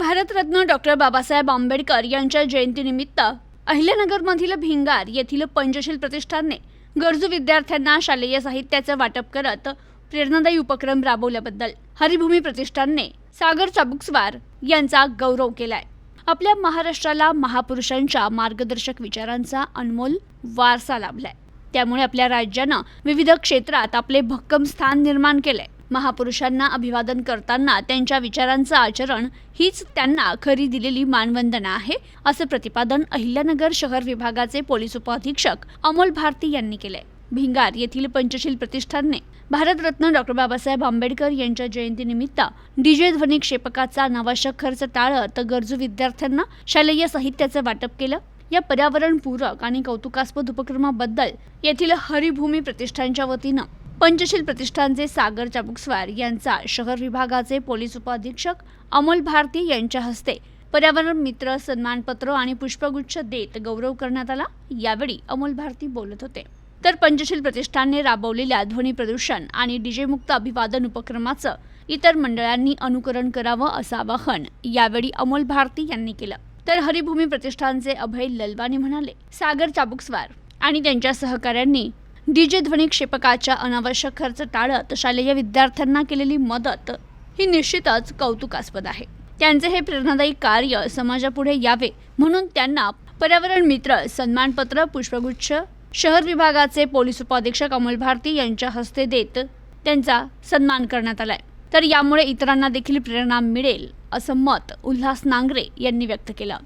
Bharat Ratna doctor Babasaheb Ambedkar यांच्या जयंतीनिमित्त अहिल्यानगरमधील भिंगार येथील पंचशील प्रतिष्ठानने गरजू विद्यार्थ्यांना शालेय साहित्याचं वाटप करत प्रेरणादायी उपक्रम राबवल्याबद्दल हरिभूमी प्रतिष्ठानने सागर चाबुकस्वार यांचा गौरव केलाय। आपल्या महाराष्ट्राला महापुरुषांच्या मार्गदर्शक विचारांचा अनमोल वारसा लाभलाय। त्यामुळे आपल्या राज्यानं विविध क्षेत्रात आपले भक्कम स्थान निर्माण केले। महापुरुषांना अभिवादन करताना त्यांच्या विचारांचं आचरण हीच त्यांना खरी दिलेली मानवंदना आहे, असं प्रतिपादन अहिल्यानगर शहर विभागाचे पोलीस उपअधीक्षक अमोल भारती यांनी केले। भिंगार येथील पंचशील प्रतिष्ठानने भारतरत्न डॉक्टर बाबासाहेब आंबेडकर यांच्या जयंतीनिमित्त डीजे ध्वनी क्षेपकाचा अनावश्यक खर्च टाळत गरजू विद्यार्थ्यांना शालेय साहित्याचं वाटप केलं। या पर्यावरणपूरक आणि कौतुकास्पद उपक्रमाबद्दल येथील हरिभूमी प्रतिष्ठानच्या वतीनं पंचशील प्रतिष्ठानचे सागर चाबुकस्वार यांचा शहर विभागाचे पोलीस उपअधीक्षक अमोल भारती यांच्या हस्ते पर्यावरण मित्र सन्मानपत्र आणि पुष्पगुच्छ देत गौरव करण्यात आला। यावेळी अमोल भारती बोलत होते। तर पंचशील प्रतिष्ठानने राबवलेल्या ध्वनी प्रदूषण आणि डीजे मुक्त अभिवादन उपक्रमाचं इतर मंडळांनी अनुकरण करावं असं आवाहन यावेळी अमोल भारती यांनी केलं। तर हरिभूमी प्रतिष्ठानचे अभय ललवानी म्हणाले, सागर चाबुकस्वार आणि त्यांच्या सहकाऱ्यांनी डीजे ध्वनी क्षेपकाच्या अनावश्यक खर्च टाळत शालेय विद्यार्थ्यांना केलेली मदत ही निश्चितच कौतुकास्पद आहे। त्यांचे हे प्रेरणादायी कार्य समाजापुढे यावे म्हणून त्यांना पर्यावरण मित्र सन्मानपत्र पुष्पगुच्छ शहर विभागाचे पोलीस उपाधीक्षक अमोल भारती यांच्या हस्ते देत त्यांचा सन्मान करण्यात आलाय। तर यामुळे इतरांना देखील प्रेरणा मिळेल असं मत उल्हास नांगरे यांनी व्यक्त केलं।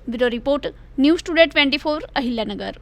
Bureau report news today 24 Ahilyanagar.